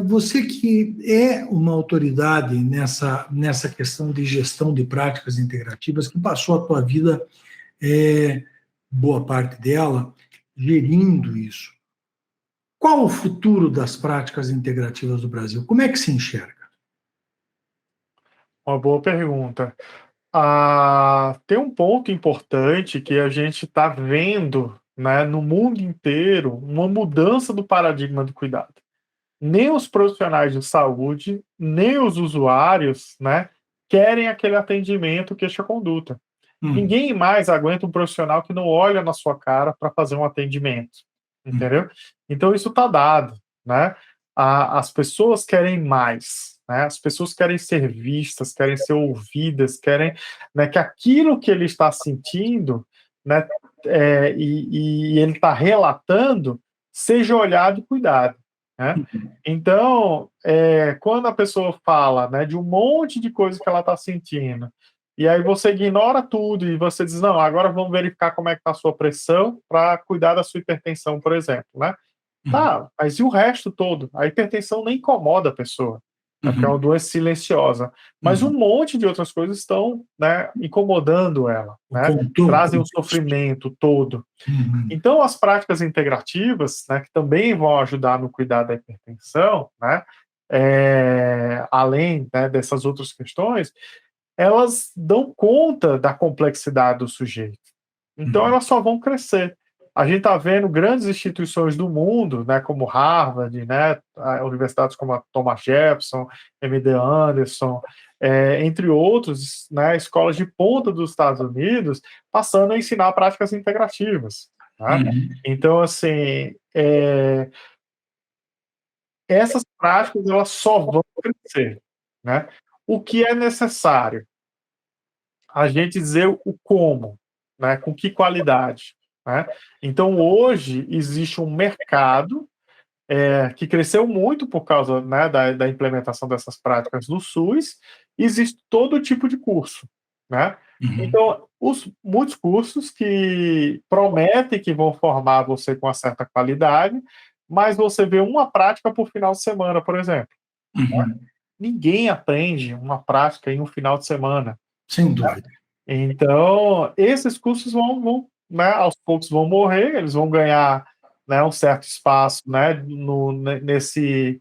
você que é uma autoridade nessa questão de gestão de práticas integrativas, que passou a tua vida, boa parte dela, gerindo isso. Qual o futuro das práticas integrativas do Brasil? Como é que se enxerga? Uma boa pergunta. Tem um ponto importante que a gente está vendo, né, no mundo inteiro, uma mudança do paradigma do cuidado. Nem os profissionais de saúde, nem os usuários, né, querem aquele atendimento queixa-conduta. Ninguém mais aguenta um profissional que não olha na sua cara para fazer um atendimento, entendeu? Então isso está dado, né? As pessoas querem mais, né? As pessoas querem ser vistas, querem ser ouvidas, querem, né, que aquilo que ele está sentindo, né, e ele está relatando seja olhado e cuidado, né? Então, quando a pessoa fala, né, de um monte de coisa que ela está sentindo, e aí você ignora tudo e você diz, não, agora vamos verificar como é que está a sua pressão para cuidar da sua hipertensão, por exemplo, né? Tá, mas e o resto todo? A hipertensão nem incomoda a pessoa, né, porque é uma doença silenciosa. Mas um monte de outras coisas estão, né, incomodando ela, né? Trazem o sofrimento todo. Então, as práticas integrativas, né, que também vão ajudar no cuidado da hipertensão, né, além, né, dessas outras questões, elas dão conta da complexidade do sujeito. Então, Uhum. elas só vão crescer. A gente está vendo grandes instituições do mundo, né, como Harvard, né, universidades como a Thomas Jefferson, MD Anderson, entre outros, né, escolas de ponta dos Estados Unidos, passando a ensinar práticas integrativas. Né? Uhum. Então, assim, essas práticas elas só vão crescer. Né? O que é necessário? A gente dizer o como, né? Com que qualidade. Né? Então, hoje, existe um mercado que cresceu muito por causa, né, da implementação dessas práticas no SUS, existe todo tipo de curso. Né? Uhum. Então, muitos cursos que prometem que vão formar você com uma certa qualidade, mas você vê uma prática por final de semana, por exemplo. Uhum. Ninguém aprende uma prática em um final de semana. Sem dúvida. Então, esses cursos né, aos poucos vão morrer, eles vão ganhar, né, um certo espaço, né, nesse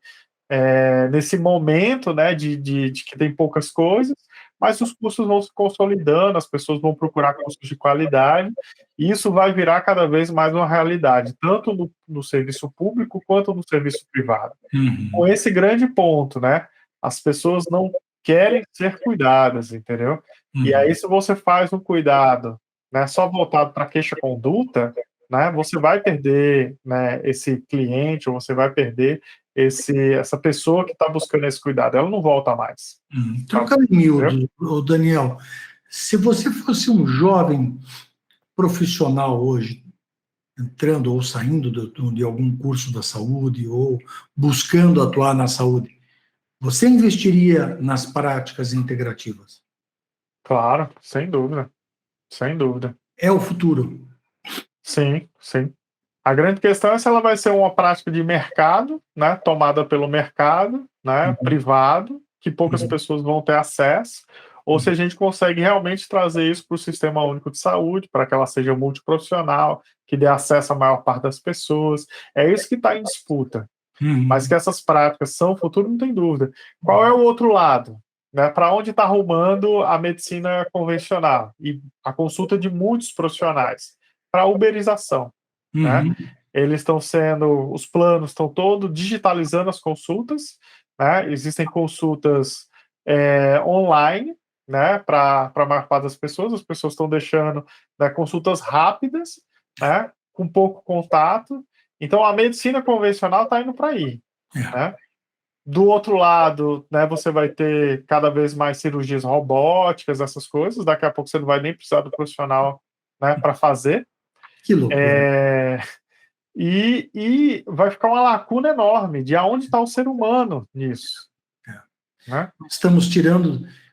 momento, né, de que tem poucas coisas, mas os cursos vão se consolidando, as pessoas vão procurar cursos de qualidade, e isso vai virar cada vez mais uma realidade, tanto no serviço público quanto no serviço privado. Com Uhum. esse grande ponto, né? As pessoas não querem ser cuidadas, entendeu? E aí, Uhum. se você faz um cuidado, né, só voltado para queixa-conduta, né, você vai perder, né, esse cliente, ou você vai perder essa pessoa que está buscando esse cuidado. Ela não volta mais. Trocando em Entendeu? miúdo, ô Daniel, se você fosse um jovem profissional hoje, entrando ou saindo de algum curso da saúde ou buscando atuar na saúde, você investiria nas práticas integrativas? Claro, sem dúvida, sem dúvida. É o futuro. Sim, sim. A grande questão é se ela vai ser uma prática de mercado, né, tomada pelo mercado, né, Uhum. privado, que poucas Uhum. pessoas vão ter acesso, ou se a gente consegue realmente trazer isso para o Sistema Único de Saúde, para que ela seja multiprofissional, que dê acesso à maior parte das pessoas. É isso que está em disputa. Mas que Uhum. essas práticas são o futuro, não tem dúvida. Qual é o outro lado? Né, para onde está arrumando a medicina convencional e a consulta de muitos profissionais? Para a uberização. Né? Uhum. Os planos estão todos digitalizando as consultas, né? Existem consultas online, né? Para a maior parte das pessoas, as pessoas estão deixando, né, consultas rápidas, né? Com pouco contato. Então a medicina convencional está indo para aí, É. né? Do outro lado, né, você vai ter cada vez mais cirurgias robóticas, essas coisas. Daqui a pouco você não vai nem precisar do profissional, né, para fazer. Que loucura. É, e vai ficar uma lacuna enorme de aonde está o ser humano nisso, É. né? Estamos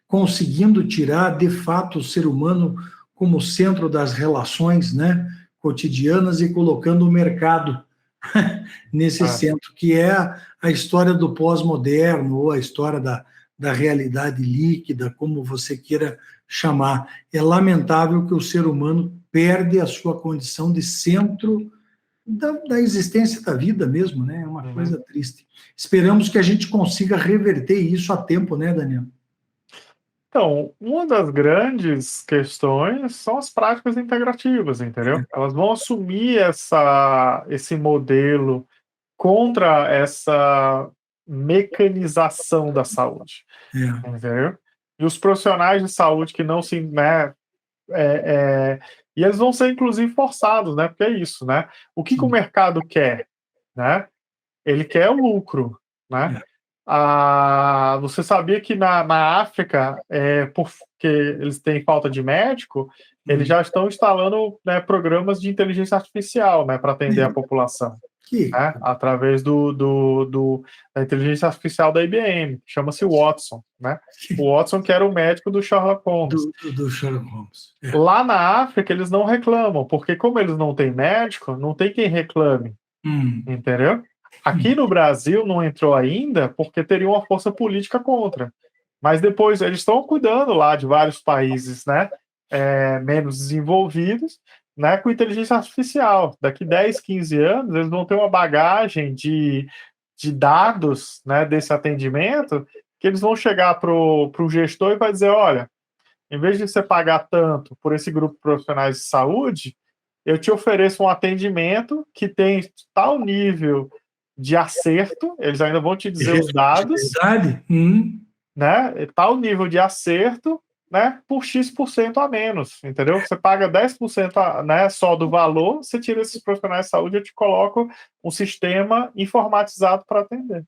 conseguindo tirar, de fato, o ser humano como centro das relações, né, cotidianas e colocando o mercado nesse É, centro, que é a história do pós-moderno, ou a história da realidade líquida, como você queira chamar. É lamentável que o ser humano perde a sua condição de centro da existência da vida mesmo, né? É uma uhum. coisa triste. Esperamos que a gente consiga reverter isso a tempo, né, Daniel? Então, uma das grandes questões são as práticas integrativas, entendeu? Elas vão assumir esse modelo contra essa mecanização da saúde, É. entendeu? E os profissionais de saúde que não se, né, e eles vão ser inclusive forçados, né? Porque é isso, né? O que o Sim. mercado quer, né? Ele quer o lucro, né? É. Você sabia que na África, porque eles têm falta de médico, eles Hum. já estão instalando, né, programas de inteligência artificial, né, para atender a É. população, Que, né, através da inteligência artificial da IBM, que chama-se Watson, né? O Watson que era o médico do Sherlock Holmes. do Sherlock Holmes. É. Lá na África, eles não reclamam, porque como eles não têm médico, não tem quem reclame, Hum. entendeu? Aqui no Brasil não entrou ainda porque teria uma força política contra. Mas depois eles estão cuidando lá de vários países, né, menos desenvolvidos, né, com inteligência artificial. Daqui 10, 15 anos, eles vão ter uma bagagem de de dados, né, desse atendimento, que eles vão chegar para o gestor e vai dizer, olha, em vez de você pagar tanto por esse grupo de profissionais de saúde, eu te ofereço um atendimento que tem tal nível de acerto, eles ainda vão te dizer os dados, Responsabilidade? né? Tal nível de acerto, né? Por X% a menos, entendeu? Você paga 10% né, só do valor, você tira esses profissionais de saúde, eu te coloco um sistema informatizado para atender.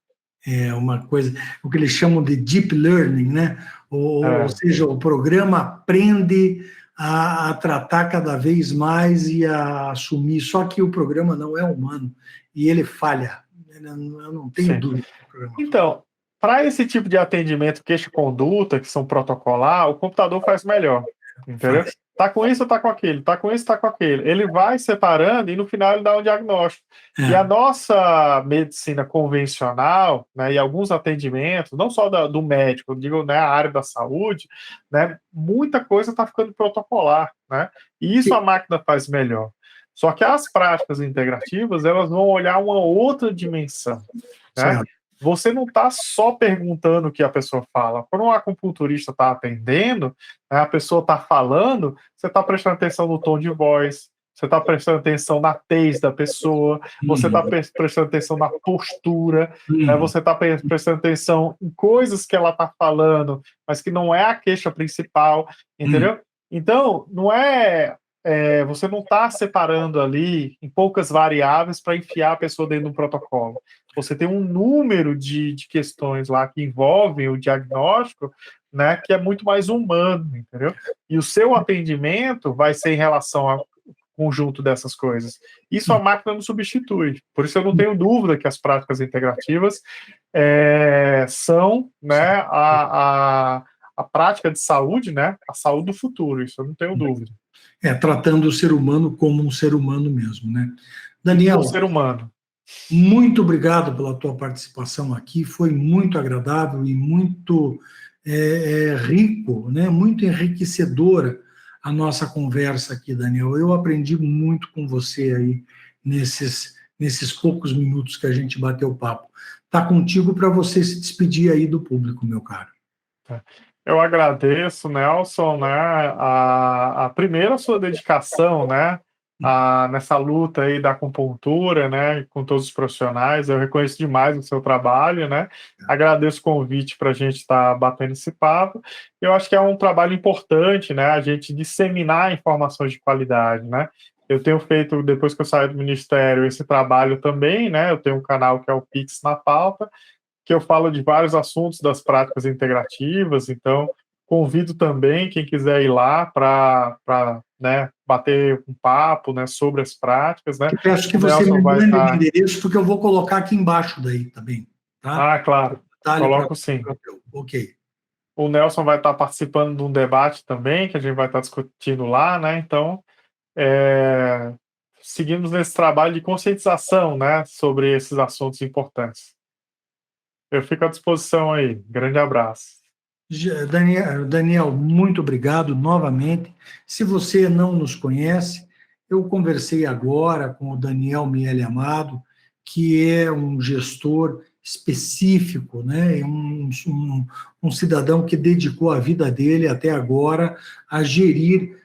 É uma coisa, o que eles chamam de deep learning, né? Ou seja, o programa aprende a tratar cada vez mais e a assumir, só que o programa não é humano e ele falha. Eu não tenho Sim. dúvida que o programa falha. Então, para esse tipo de atendimento, queixa-conduta, que são protocolar, o computador faz melhor, entendeu? Faz. Tá com isso, tá com aquele, tá com isso, tá com aquele. Ele vai separando e no final ele dá um diagnóstico. E a nossa medicina convencional, né, e alguns atendimentos, não só do médico, eu digo, né, a área da saúde, né, muita coisa está ficando protocolar, né? E isso a máquina faz melhor. Só que as práticas integrativas, elas vão olhar uma outra dimensão, né? Certo. Você não está só perguntando o que a pessoa fala. Quando um acupunturista está atendendo, né, a pessoa está falando, você está prestando atenção no tom de voz, você está prestando atenção na tez da pessoa, você está prestando atenção na postura, né, você está prestando atenção em coisas que ela está falando, mas que não é a queixa principal, entendeu? Então, não é você não está separando ali em poucas variáveis para enfiar a pessoa dentro de um protocolo. Você tem um número de questões lá que envolvem o diagnóstico, né, que é muito mais humano, entendeu? E o seu atendimento vai ser em relação ao conjunto dessas coisas. Isso a máquina não substitui. Por isso eu não tenho dúvida que as práticas integrativas são, né, a prática de saúde, né, a saúde do futuro. Isso eu não tenho dúvida. Tratando o ser humano como um ser humano mesmo, né? Daniel, um ser humano. Muito obrigado pela tua participação aqui, foi muito agradável e muito rico, né? Muito enriquecedora a nossa conversa aqui, Daniel. Eu aprendi muito com você aí nesses poucos minutos que a gente bateu papo. Tá contigo para você se despedir aí do público, meu caro. Eu agradeço, Nelson, né, a primeira sua dedicação, né, nessa luta aí da acupuntura, né, com todos os profissionais. Eu reconheço demais o seu trabalho, né, agradeço o convite para a gente estar batendo esse papo. Eu acho que é um trabalho importante, né, a gente disseminar informações de qualidade, né. Eu tenho feito, depois que eu saí do Ministério, esse trabalho também, né, eu tenho um canal que é o Pix na Pauta, que eu falo de vários assuntos das práticas integrativas, então convido também quem quiser ir lá para né, bater um papo, né, sobre as práticas, né? Eu peço que você me mande o endereço, porque eu vou colocar aqui embaixo daí também, tá? Claro, coloco sim. Ok. O Nelson vai estar participando de um debate também, que a gente vai estar discutindo lá, né? Então, seguimos nesse trabalho de conscientização, né, sobre esses assuntos importantes. Eu fico à disposição aí. Grande abraço. Daniel, muito obrigado novamente. Se você não nos conhece, eu conversei agora com o Daniel Miele Amado, que é um gestor específico, né? Um cidadão que dedicou a vida dele até agora a gerir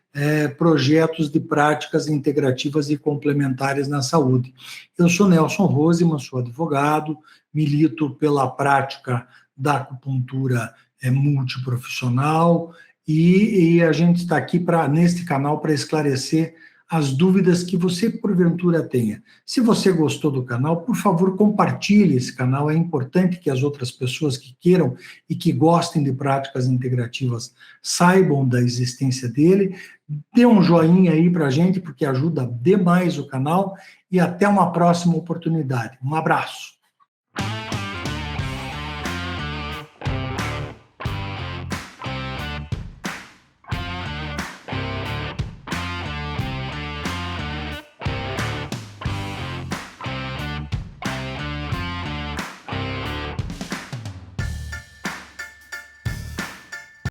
projetos de práticas integrativas e complementares na saúde. Eu sou Nelson Roseman, sou advogado, milito pela prática da acupuntura multiprofissional e a gente está aqui neste canal para esclarecer as dúvidas que você porventura tenha. Se você gostou do canal, por favor, compartilhe esse canal. É importante que as outras pessoas que queiram e que gostem de práticas integrativas saibam da existência dele. Dê um joinha aí para a gente, porque ajuda demais o canal, e até uma próxima oportunidade. Um abraço.